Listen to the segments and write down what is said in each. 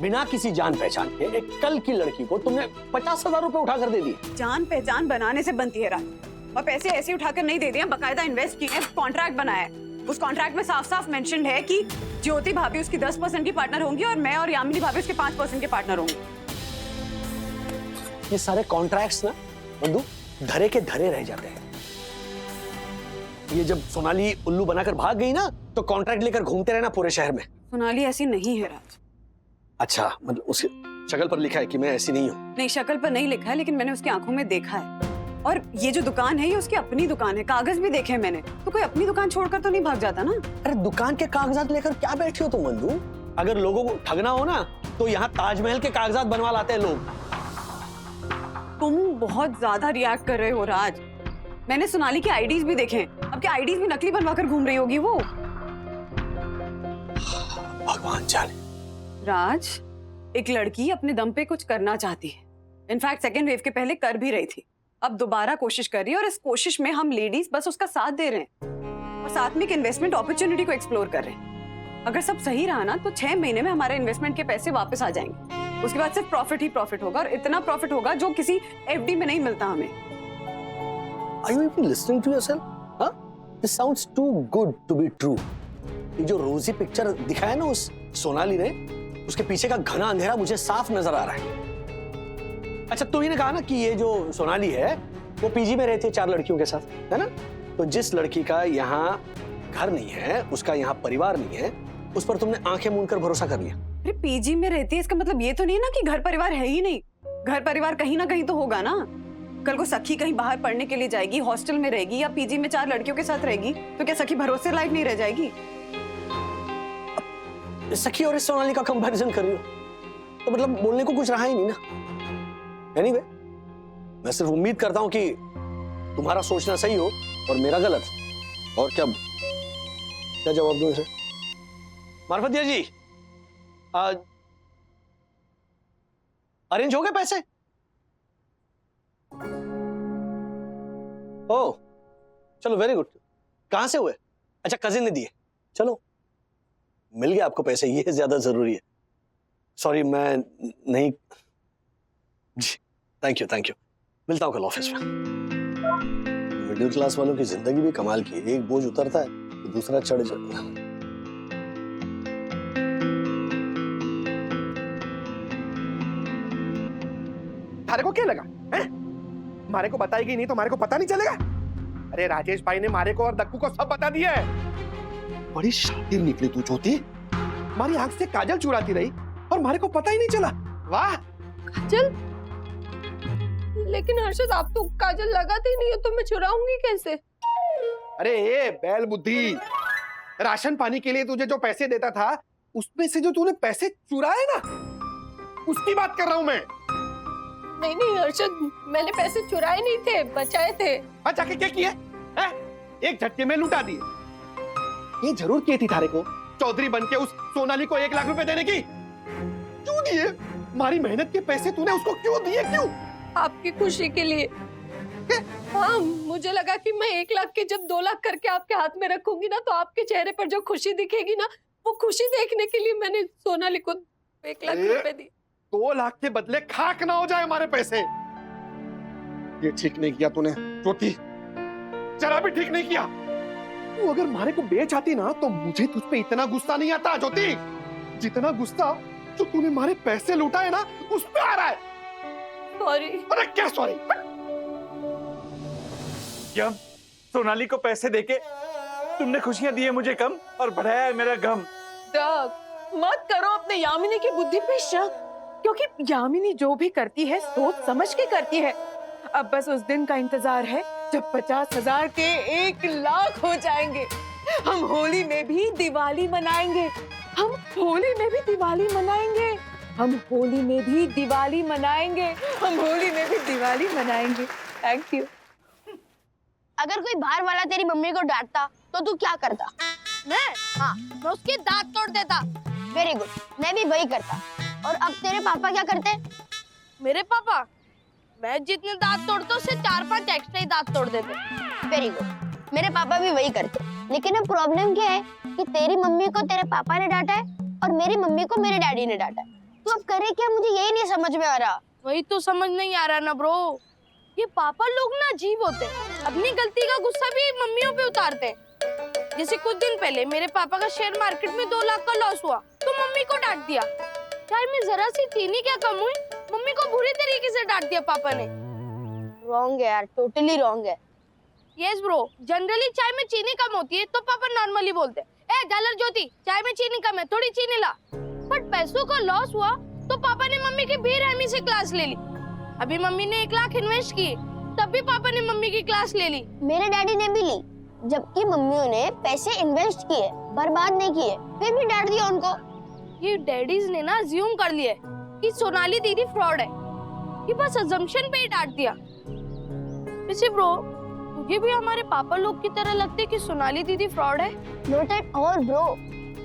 बिना किसी जान पहचान के एक कल की लड़की को तुमने 50,000 रुपए उठाकर दे दिए। जान पहचान बनाने से बनती है राज, और पैसे ऐसे उठाकर नहीं दे दिए, बकायदा इन्वेस्ट किए, कॉन्ट्रैक्ट बनाया है। उस कॉन्ट्रैक्ट में साफ साफ मेंशन है कि ज्योति भाभी उसकी 10% की पार्टनर होंगी और मैं और यामिनी भाभी उसके 5% के पार्टनर होंगे। ये सारे कॉन्ट्रैक्ट्स ना बंधु धरे के धरे रह जाते हैं। ये जब सोनाली उल्लू बनाकर भाग गई ना, तो कॉन्ट्रैक्ट लेकर घूमते रहना पूरे शहर में। सोनाली ऐसी नहीं है राज। अच्छा, मतलब उसकी शक्ल पर लिखा है कि मैं ऐसी नहीं हूँ? नहीं, शक्ल पर नहीं लिखा है, लेकिन मैंने उसकी आंखों में देखा है। और ये जो दुकान है, ये उसकी अपनी दुकान है, कागज भी देखे मैंने। तो कोई अपनी दुकान छोड़कर तो नहीं भाग जाता ना। अरे दुकान के कागजात लेकर क्या बैठी हो तुम बंधु? अगर लोगों को ठगना हो ना, तो यहाँ ताजमहल के कागजात बनवा लाते हैं लोग। तुम बहुत ज्यादा रिएक्ट कर रहे हो राज। मैंने सोनाली के आईडीज भी देखे हैं। अब क्या आईडीज भी नकली बनवाकर घूम रही होगी वो? भगवान जाने। राज, एक लड़की अपने दम पे कुछ करना चाहती है। इनफैक्ट सेकेंड वेव के पहले कर भी रही थी, अब दोबारा कोशिश कर रही है। और इस कोशिश में हम लेडीज बस उसका साथ दे रहे हैं और साथ में एक इन्वेस्टमेंट अपॉर्चुनिटी को एक्सप्लोर कर रहे हैं। अगर सब सही रहा ना, तो 6 महीने में हमारे इन्वेस्टमेंट के पैसे वापस आ जाएंगे। उसके बाद सिर्फ प्रॉफिट ही प्रॉफिट होगा, और इतना प्रॉफिट होगा जो किसी एफडी में नहीं मिलता हमें। Are you even listening to yourself? Huh? This sounds too good to be true. ये जो रोजी पिक्चर दिखाया ना उस सोनाली ने, उसके पीछे का घना अंधेरा मुझे साफ नजर आ रहा है। अच्छा, तुमने ने कहा ना कि ये जो सोनाली है वो पीजी में रहती है 4 लड़कियों के साथ, है ना? तो जिस लड़की का यहाँ घर नहीं है, उसका यहाँ परिवार नहीं है, उस पर तुमने आंखें मूंद कर भरोसा कर लिया। अरे पीजी में रहती है, इसका मतलब ये तो नहीं है ना कि घर परिवार है ही नहीं। घर परिवार कहीं ना कहीं तो होगा ना। कल को सखी कहीं बाहर पढ़ने के लिए जाएगी, हॉस्टल में रहेगी या पीजी में 4 लड़कियों के साथ रहेगी, तो क्या सखी भरोसे लायक नहीं रह जाएगी? सखी और इस सोनाली का कंपैरिजन कर रही हो तो मतलब बोलने को कुछ रहा ही नहीं ना। एनीवे, मैं सिर्फ उम्मीद करता हूं कि तुम्हारा सोचना सही हो और मेरा गलत। और क्या जवाब दूं इसे? मार्फतिया जी, अरेंज हो गए पैसे? ओह चलो, वेरी गुड। कहां से हुए? अच्छा, कजिन ने दिए। चलो, मिल गया आपको पैसे, ये ज्यादा जरूरी है। सॉरी, मैं नहीं। जी, थैंक यू। मिलता हूं कल ऑफिस में। मिडिल क्लास वालों की जिंदगी भी कमाल की है। एक बोझ उतरता है तो दूसरा चढ़ जाता है। थारे को क्या लगा है? मारे को बताएगी नहीं तो मारे को पता नहीं चलेगा? अरे राजेश भाई ने मारे को और दक्कू को सब बता दिया है। बड़ी शातिर निकली तू ज्योति। मारी आंख से काजल चुराती रही और मारे को पता ही नहीं चला। वाह। काजल? लेकिन हर्षद, आप तो काजल लगाते ही नहीं हो, तो मैं चुराऊंगी कैसे? अरे ये बैल बुद्धि, राशन पानी के लिए तुझे जो पैसे देता था, उसमें से जो तूने पैसे चुराए ना, उसकी बात कर रहा हूं मैं। नहीं हर्षद, मैंने पैसे चुराए नहीं थे, बचाए थे। हाँ, जाके क्या किए? एक झटके में लुटा दिए। ये जरूर की थी थारे को चौधरी बन के उस सोनाली को 1 लाख रुपए देने की। क्यों दिए? हमारी मेहनत के पैसे तूने उसको क्यों दिए? क्यों? आपकी खुशी के लिए। हाँ, मुझे लगा कि मैं 1 लाख के जब 2 लाख करके आपके हाथ में रखूंगी ना, तो आपके चेहरे पर जो खुशी दिखेगी ना, वो खुशी देखने के लिए मैंने सोनाली को 1 लाख रुपए दिए। 2 लाख के बदले खाक ना हो जाए हमारे पैसे। ये ठीक नहीं किया तूने ज्योति, जरा भी ठीक नहीं किया। तू अगर मारे को बेच आती ना, तो मुझे तुझ पे इतना गुस्सा नहीं आता ज्योति, जितना गुस्सा जो तूने मारे पैसे लूटा है ना, उस पे आ रहा है। सॉरी। अरे क्या सॉरी? क्या सोनाली को पैसे देके तुमने खुशियां दी है मुझे कम और बढ़ाया है मेरा गम? मत करो अपने यामिनी की बुद्धि पे शक, क्योंकि यामिनी जो भी करती है सोच समझ के करती है। अब बस उस दिन का इंतजार है जब 50,000 के 1 लाख हो जाएंगे। हम होली में भी दिवाली मनाएंगे। हम होली में भी दिवाली मनाएंगे। हम होली में भी दिवाली मनाएंगे। हम होली में भी दिवाली मनाएंगे। Thank you. अगर कोई बाहर वाला तेरी मम्मी को डांटता तो तू क्या करता? मैं? हाँ, मैं उसके दांत तोड़ देता। वेरी गुड, मैं भी वही करता। और अब तेरे पापा क्या करते? मेरे पापा? मैं जितने दांत तोड़ता उससे 4-5 एक्स्ट्रा ही दांत तोड़ देते। वेरी गुड, मेरे पापा भी वही करते। लेकिन अब प्रॉब्लम क्या है कि तेरी मम्मी को तेरे पापा ने डांटा है और मेरी मम्मी को मेरे डैडी ने डांटा है। तू अब करे क्या, मुझे यही नहीं समझ में आ रहा। वही तो समझ नहीं आ रहा ना ब्रो, ये पापा लोग ना अजीब होते हैं, अपनी गलती का गुस्सा भी मम्मियों पे उतारते हैं। जैसे कुछ दिन पहले मेरे पापा का शेयर मार्केट में 2 लाख का लॉस हुआ तो मम्मी को डांट दिया। चाय में जरा सी चीनी क्या कम हुई, मम्मी को बुरी तरीके से डांट दिया पापा ने। रॉन्ग है यार, टोटली रॉन्ग है। यस ब्रो, जनरली चाय में चीनी कम होती है तो पापा नॉर्मली बोलते हैं, ए झालर ज्योति चाय में चीनी कम है, थोड़ी चीनी ला। बट पैसों का लॉस हुआ तो पापा ने मम्मी की बेरहमी से क्लास ले ली। अभी मम्मी ने 1 लाख इन्वेस्ट किए तब भी पापा ने मम्मी की क्लास ले ली। मेरे डैडी ने भी ली, जबकि मम्मियों ने पैसे इन्वेस्ट किए, बर्बाद नहीं किए, फिर भी डांट दिया उनको। ये डैडीज ने ना अज्यूम कर लिया कि सोनाली दीदी फ्रॉड है, ये बस अजम्पशन पे ही डांट दिया। वैसे ब्रो, तुझे भी हमारे पापा लोग की तरह लगते कि सोनाली दीदी फ्रॉड है? नॉट एट ऑल ब्रो,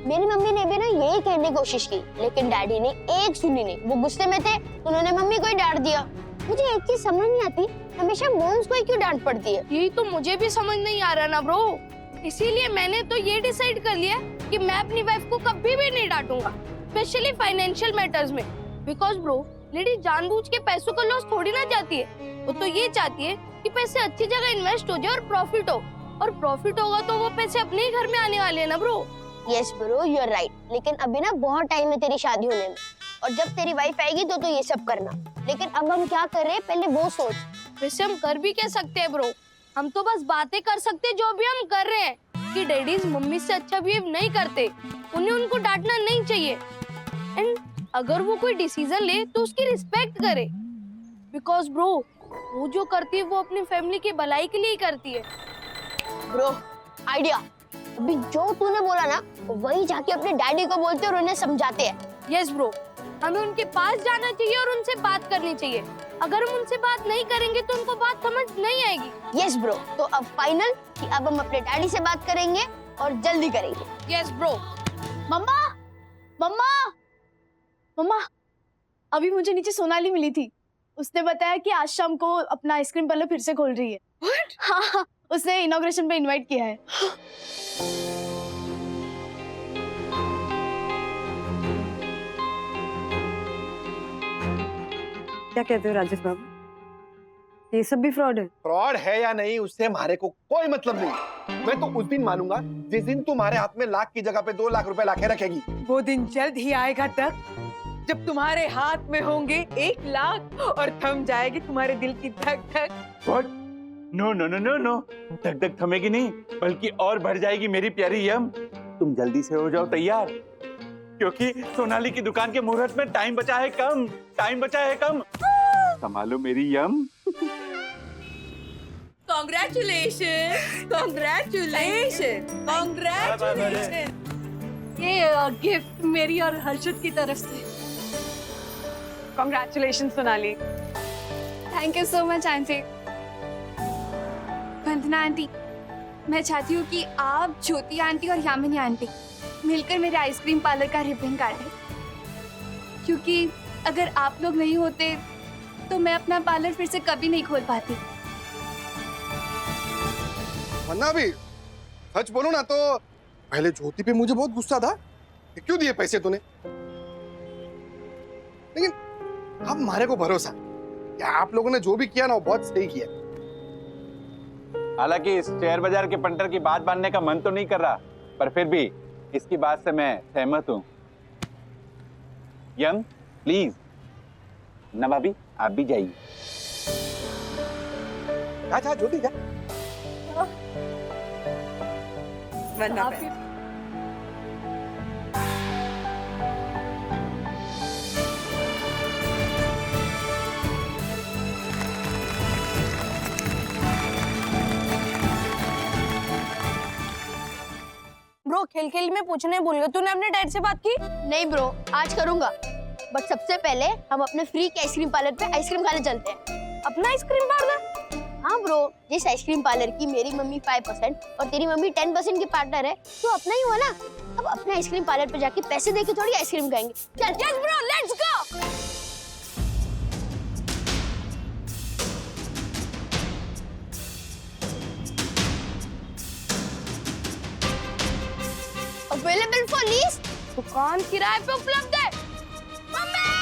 मेरी मम्मी ने भी ना यही कहने की कोशिश की, लेकिन डैडी ने एक सुनी नहीं। वो गुस्से में थे, उन्होंने मम्मी को ही डांट दिया। मुझे एक चीज समझ नहीं आती, हमेशा मॉम्स को ही क्यों डांट पड़ती है? यही तो मुझे भी समझ नहीं आ रहा ना ब्रो, इसीलिए मैंने तो ये डिसाइड कर लिया कि मैं अपनी वाइफ को कभी भी नहीं डांटूंगा, स्पेशली फाइनेंशियल मैटर्स में। बिकॉज ब्रो, लेडी जानबूझ के पैसों का लॉस थोड़ी ना चाहती है, वो तो ये चाहती है कि पैसे अच्छी जगह इन्वेस्ट हो जाए और प्रॉफिट हो, और प्रॉफिट होगा तो वो पैसे अपने ही घर में आने वाले हैं ना bro. Yes bro, you are right, लेकिन अभी ना बहुत टाइम है तेरी शादी होने में, और जब तेरी वाइफ आएगी तो ये सब करना। लेकिन अब हम क्या कर रहे हैं, पहले वो सोच। वैसे हम कर भी क्या सकते हैं ब्रो, हम तो बस बातें कर सकते हैं जो भी हम कर रहे हैं कि डैडीज मम्मी से अच्छा बिहेव नहीं करते, उन्हें उनको डांटना नहीं चाहिए। एंड अगर वो कोई डिसीजन ले तो उसकी रिस्पेक्ट करे, बिकॉज ब्रो वो जो करती है वो अपनी फैमिली की भलाई के लिए ही करती है। ब्रो, आइडिया, अभी जो तूने बोला ना वही जाके अपने डैडी को बोलते और उन्हें समझाते हैं। यस ब्रो, हमें उनके पास जाना चाहिए और उनसे बात करनी चाहिए। अगर हम उनसे बात नहीं करेंगे तो उनको बात समझ नहीं आएगी। यस ब्रो, तो अब फाइनल कि अब हम अपने डैडी से बात करेंगे और जल्दी करेंगे। Yes bro. मम्मा, मम्मा, मम्मा, अभी मुझे नीचे सोनाली मिली थी, उसने बताया कि आज शाम को अपना आइसक्रीम पार्लर फिर से खोल रही है। What? हाँ, उसने इनॉग्रेशन पे इनवाइट किया है। क्या कहते हो राजेश बाबू, ये सब भी फ्रॉड है? फ्रॉड है या नहीं उससे हमारे को कोई मतलब नहीं। मैं तो उस दिन मानूंगा जिस दिन तुम्हारे हाथ में लाख की जगह पे 2 लाख रुपए लाके रखेगी। वो दिन जल्द ही आएगा तक जब तुम्हारे हाथ में होंगे 1 लाख और थम जाएगी तुम्हारे दिल की धक धक। What? No no no no no, धक धक थमेगी नहीं, बल्कि और बढ़ जाएगी मेरी प्यारी यम। तुम जल्दी से हो जाओ तैयार, क्योंकि सोनाली की दुकान के मुहूर्त में टाइम बचा है कम, टाइम बचा है कम। संभालो मेरी यम। Congratulations, congratulations, congratulations। ये गिफ्ट मेरी और हर्षद की तरफ से। Congratulations Sonali. Thank you so much aunty. Vandana aunty, मैं चाहती हूँ कि आप, ज्योति आंटी और यामिनी आंटी मिलकर मेरे आइसक्रीम पार्लर का रिबन काटें, क्योंकि अगर आप लोग नहीं होते तो मैं अपना पार्लर फिर से कभी नहीं खोल पाती। वरना भी सच बोलो ना तो पहले ज्योति पे मुझे बहुत गुस्सा था कि क्यों दिए पैसे तूने, लेकिन अब हमारे को भरोसा कि आप लोगों ने जो भी किया ना वो बहुत सही किया। हालांकि इस शेयर बाजार के पंटर की बात मानने का मन तो नहीं कर रहा, पर फिर भी इसकी बात से मैं सहमत हूँ। यम प्लीज, ना भाभी आप भी जाइए। जा ज्योति जा। वरना ब्रो, खेल खेल में पूछने भूल गया, तूने अपने डैड से बात की? नहीं ब्रो, आज करूंगा, बट सबसे पहले हम अपने फ्री के आइसक्रीम पार्लर पे आइसक्रीम खाने चलते हैं। अपना आइसक्रीम पार्लर? हाँ ब्रो, जिस आइसक्रीम पार्लर की मेरी मम्मी 5% और तेरी मम्मी 10% की पार्टनर है, तो अपना ही हुआ ना। अब अपने आइसक्रीम पार्लर पे जाके पैसे देके थोड़ी आइसक्रीम खाएंगे। चल yes bro, let's go. Available for lease, दुकान किराए पे उपलब्ध है। मम्मी!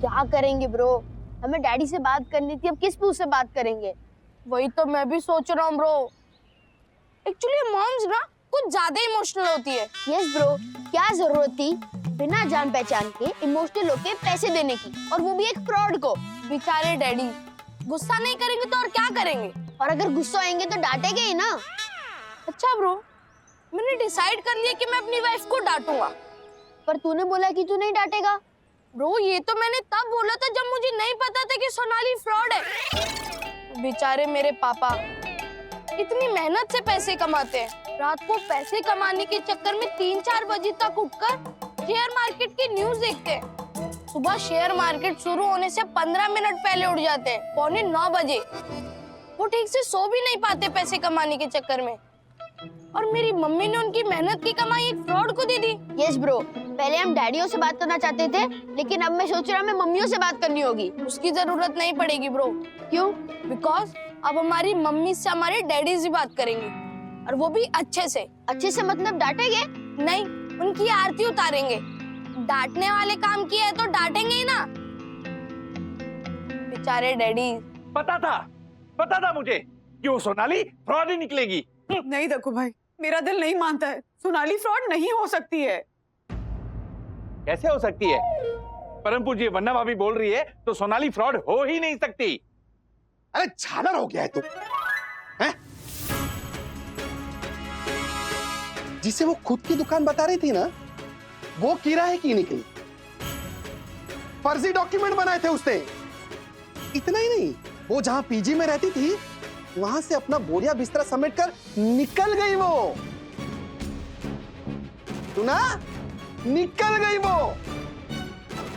क्या करेंगे ब्रो? हमें डैडी से बात करनी थी, अब किस मुंह से बात करेंगे? वही तो मैं भी सोच रहा हूँ ब्रो। एक्चुअली मॉम्स ना कुछ ज्यादा इमोशनल होती है। यस ब्रो, क्या जरूरत थी बिना जान पहचान के इमोशनल होके पैसे देने की, और वो भी एक फ्रॉड को? बेचारे डैडी गुस्सा नहीं करेंगे तो और क्या करेंगे? और अगर गुस्सा आएंगे तो डांटेंगे ही ना। अच्छा ब्रो, मैंने डिसाइड कर लिया कि मैं अपनी वाइफ को डांटूंगा। पर तूने बोला कि तू नहीं डांटेगा। ब्रो ये तो मैंने तब बोला था जब मुझे नहीं पता था कि सोनाली फ्रॉड है। बेचारे मेरे पापा इतनी मेहनत से पैसे कमाते हैं, रात को पैसे कमाने के चक्कर में 3-4 बजे तक उठकर शेयर मार्केट की न्यूज देखते हैं। सुबह शेयर मार्केट शुरू होने से 15 मिनट पहले उठ जाते हैं, 8:45 बजे। वो ठीक से सो भी नहीं पाते पैसे कमाने के चक्कर में। और मेरी मम्मी ने उनकी मेहनत की कमाई एक फ्रॉड को दे दी। यस ब्रो, पहले हम डैडियों से बात करना चाहते थे, लेकिन अब मैं सोच रहा हूँ मैं मम्मियों से बात करनी होगी। उसकी जरूरत नहीं पड़ेगी ब्रो। क्यों? बिकॉज अब हमारी मम्मी से हमारे डैडी से बात करेंगे, और वो भी अच्छे से। अच्छे से मतलब डांटेंगे? नहीं, उनकी आरती उतारेंगे। डांटने वाले काम किया है तो डांटेंगे ही ना। बेचारे डैडी। पता था मुझे कि वो सोनाली फ्रॉड ही निकलेगी। नहीं देखो भाई, मेरा दिल नहीं मानता है, सोनाली फ्रॉड नहीं हो सकती है। कैसे हो सकती है? परम पूज्य वन्ना भाभी बोल रही है तो सोनाली फ्रॉड हो ही नहीं सकती। अरे झालर हो गया है तू, हैं? जिसे वो खुद की दुकान बता रही थी ना, वो किराए की निकली। फर्जी डॉक्यूमेंट बनाए थे उसने। इतना ही नहीं, वो जहां पीजी में रहती थी वहां से अपना बोरिया बिस्तरा समेट कर निकल गई वो। सुना? निकल गई वो।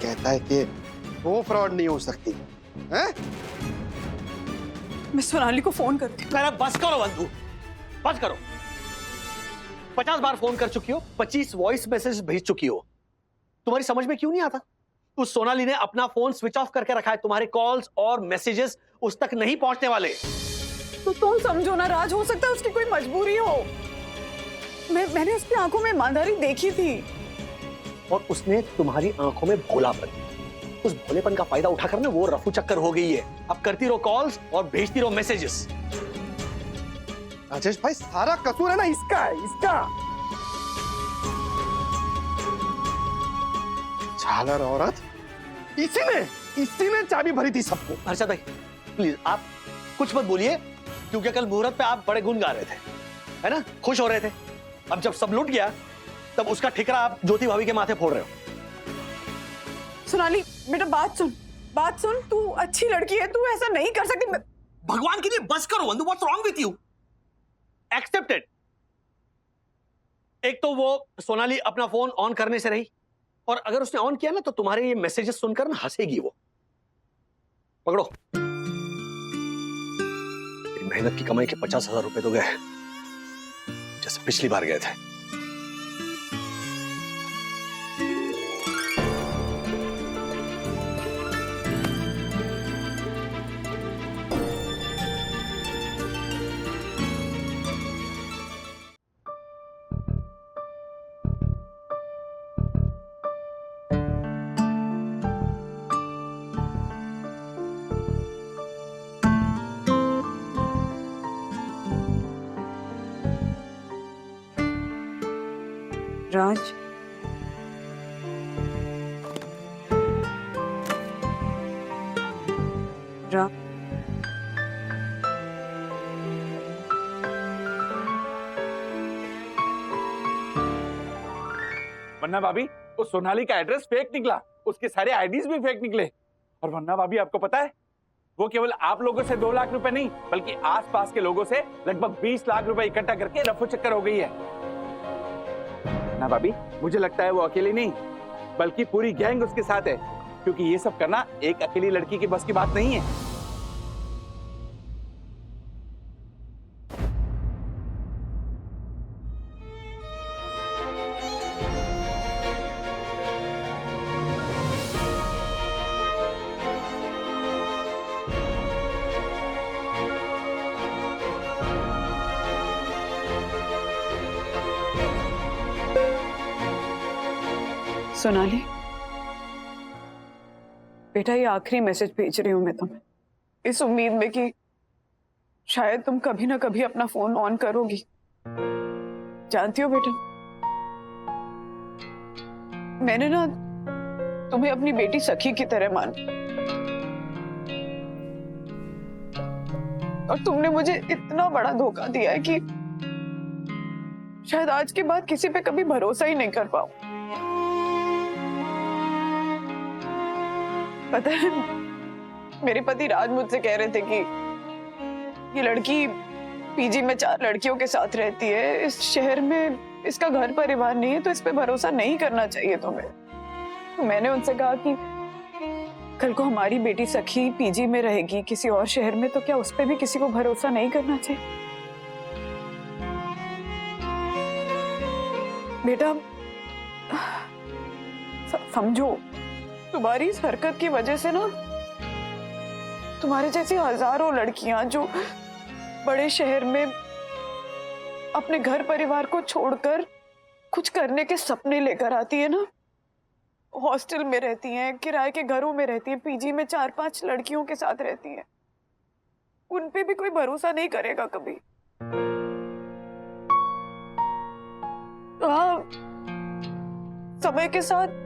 कहता है कि वो फ्रॉड नहीं हो सकती, हैं? मैं सोनाली को फोन करती हूँ। अरे बस करो बंधु, बस करो। 50 बार फोन कर चुकी हो, 25 वॉइस मैसेज भेज चुकी हो। तुम्हारी समझ में क्यों नहीं आता? उस सोनाली ने अपना फोन स्विच ऑफ करके रखा है, तुम्हारे कॉल्स और मैसेजेस उस तक नहीं पहुंचने वाले। तो तुम समझो ना राज, हो सकता है उसकी कोई मजबूरी हो। मैंने उसकी आंखों में ईमानदारी देखी थी। और उसने तुम्हारी आंखों में भोलापन, उस भोलेपन का फायदा उठाकर ना वो रफू चक्कर हो गई है। अब करती रहो कॉल्स और भेजती रहो मैसेजेस। राजेश भाई, सारा कसूर है ना इसका है, इसका। झालर औरत, इसी ने चाबी भरी थी सबको। हर्षद भाई प्लीज आप कुछ मत बोलिए, क्योंकि कल मुहूर्त पे आप बड़े गुण गा रहे थे, है ना, खुश हो रहे थे। अब जब सब लूट गया तब उसका ठिकरा आप ज्योति भाभी के माथे फोड़ रहे हो। सोनाली बेटा बात सुन, तू अच्छी लड़की है, तू ऐसा नहीं कर सकती। भगवान के लिए बस करो बंधु, what's wrong with you? Accepted. एक तो वो सोनाली अपना फोन ऑन करने से रही, और अगर उसने ऑन किया ना तो तुम्हारे ये मैसेजेस सुनकर ना हंसेगी वो। पकड़ो, मेरी मेहनत की कमाई के 50,000 रुपए तो गए, जैसे पिछली बार गए थे। राज, वन्ना भाभी, उस सोनाली का एड्रेस फेक निकला, उसके सारे आईडीज भी फेक निकले। और वन्ना भाभी आपको पता है, वो केवल आप लोगों से 2 लाख रुपए नहीं, बल्कि आसपास के लोगों से लगभग 20 लाख रुपए इकट्ठा करके रफू चक्कर हो गई है। वन्ना भाभी, मुझे लगता है वो अकेली नहीं, बल्कि पूरी गैंग उसके साथ है, क्योंकि ये सब करना एक अकेली लड़की की बस की बात नहीं है। सोनाली बेटा ये आखिरी मैसेज भेज रही हूँ मैं तुम्हें, इस उम्मीद में कि शायद तुम कभी ना कभी अपना फोन ऑन करोगी। जानती हो बेटा, मैंने ना तुम्हें अपनी बेटी सखी की तरह माना, और तुमने मुझे इतना बड़ा धोखा दिया है कि शायद आज के बाद किसी पे कभी भरोसा ही नहीं कर पाऊं। पता है, मेरे पति राज मुझसे कह रहे थे कि ये लड़की पीजी में 4 लड़कियों के साथ रहती है, इस शहर में इसका घर परिवार नहीं है, तो इस पे भरोसा नहीं करना चाहिए तुम्हें। तो मैंने उनसे कहा कि कल को हमारी बेटी सखी पीजी में रहेगी किसी और शहर में, तो क्या उस पे भी किसी को भरोसा नहीं करना चाहिए? बेटा समझो, तुम्हारी इस हरकत की वजह से ना तुम्हारे जैसी हजारों लड़कियां जो बड़े शहर में अपने घर परिवार को छोड़कर कुछ करने के सपने लेकर आती है ना, हॉस्टल में रहती हैं, किराए के घरों में रहती हैं, पीजी में 4-5 लड़कियों के साथ रहती हैं, उन पे भी कोई भरोसा नहीं करेगा कभी। तो हाँ, समय के साथ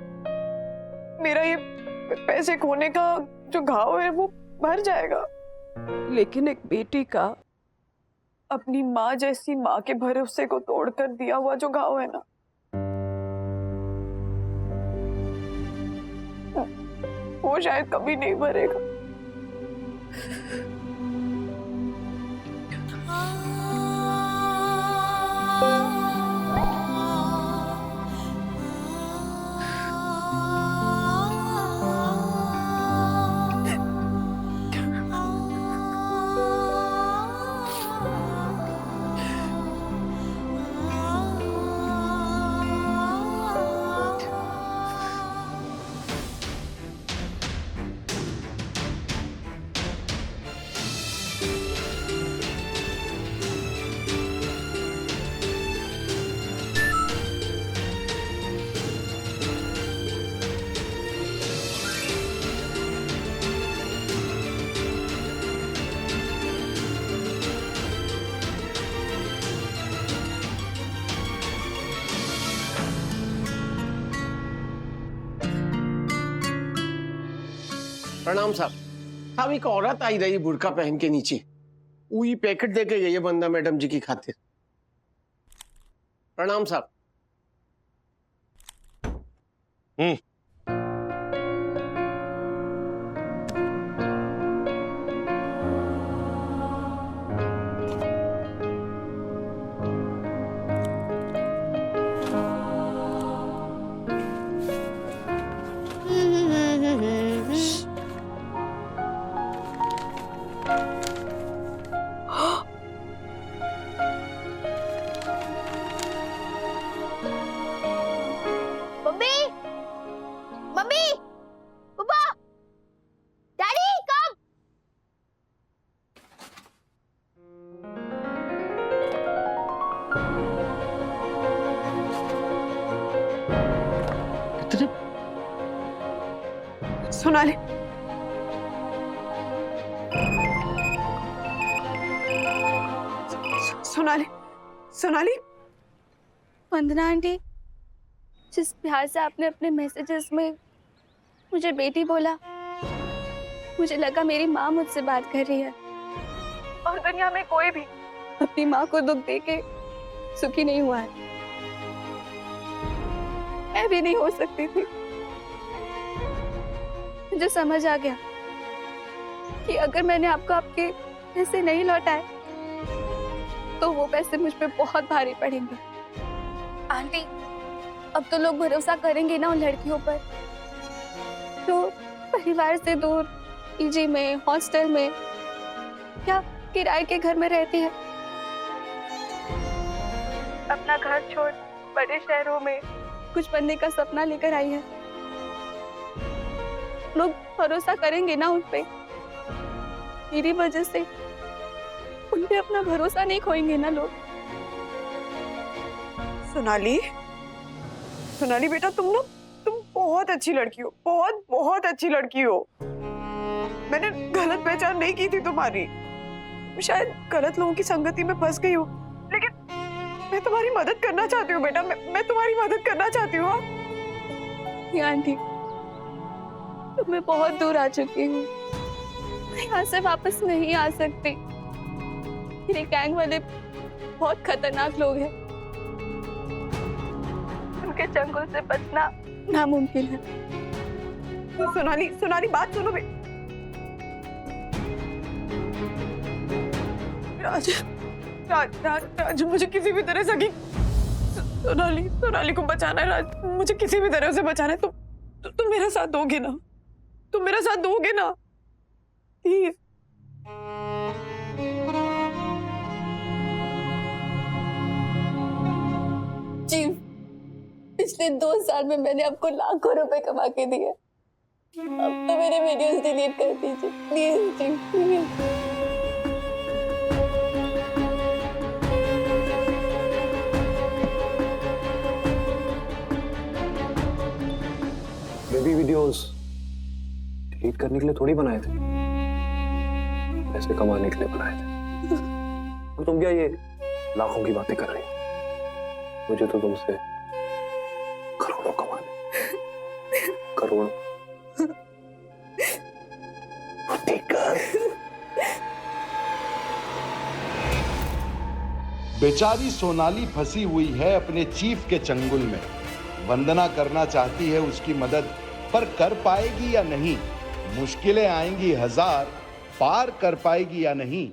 मेरा ये पैसे खोने का जो घाव है वो भर जाएगा, लेकिन एक बेटी का अपनी माँ जैसी माँ के भरोसे को तोड़कर दिया हुआ जो घाव है ना, वो शायद कभी नहीं भरेगा। प्रणाम साहब। साहब एक औरत आई रही बुर्का पहन के नीचे, वही पैकेट दे के गई है बंदा मैडम जी की खातिर। प्रणाम साहब। सोनाली, सोनाली, सोनाली। वंदना आंटी, जिस प्यार से आपने अपने मैसेजेस में मुझे बेटी बोला, मुझे लगा मेरी माँ मुझसे बात कर रही है। और दुनिया में कोई भी अपनी माँ को दुख देके सुखी नहीं हुआ है, मैं भी नहीं हो सकती थी। मुझे समझ आ गया कि अगर मैंने आपको आपके पैसे नहीं लौटाए तो वो पैसे मुझ पे बहुत भारी पड़ेंगे। आंटी, अब तो लोग भरोसा करेंगे ना उन लड़कियों पर जो परिवार से दूर पीजी में, हॉस्टल में या किराए के घर में रहती है, अपना घर छोड़ बड़े शहरों में कुछ बनने का सपना लेकर आई है। लोग भरोसा करेंगे ना उन पे, मेरी वजह से उन पे अपना भरोसा नहीं खोएंगे ना लोग। सोनाली, सोनाली बेटा, तुम बहुत अच्छी लड़की हो, बहुत बहुत अच्छी लड़की हो। मैंने गलत पहचान नहीं की थी तुम्हारी, शायद गलत लोगों की संगति में फंस गई हूँ, लेकिन मैं तुम्हारी मदद करना चाहती हूँ बेटा, मैं तुम्हारी मदद करना चाहती हूँ। नहीं आंटी, तो मैं बहुत दूर आ चुकी हूँ, मैं यहाँ से वापस नहीं आ सकती। मेरे गैंग वाले बहुत खतरनाक लोग हैं, उनके चंगुल से बचना नामुमकिन है। सोनाली, सोनाली बात सुनो बे। राज, राज, राज, राज, मुझे किसी भी तरह से सोनाली, सोनाली को बचाना है राज, मुझे किसी भी तरह से बचाना है। तुम मेरा साथ दोगे ना? तुम मेरा साथ दोगे ना? प्लीज। जी, पिछले 2 साल में मैंने आपको लाखों रुपए कमा के दिए, अब तो मेरे वीडियोस डिलीट कर दीजिए प्लीज जी, प्लीज। बेबी वीडियोस डिलीट करने के लिए थोड़ी बनाए थे, पैसे कमाने के लिए बनाए थे। और तुम क्या ये लाखों की बातें कर रही हो? मुझे तो तुमसे करोड़ों कमाने, करोड़ों। ठीक है। बेचारी सोनाली फंसी हुई है अपने चीफ के चंगुल में। वंदना करना चाहती है उसकी मदद, पर कर पाएगी या नहीं? मुश्किलें आएंगी 1000, पार कर पाएगी या नहीं?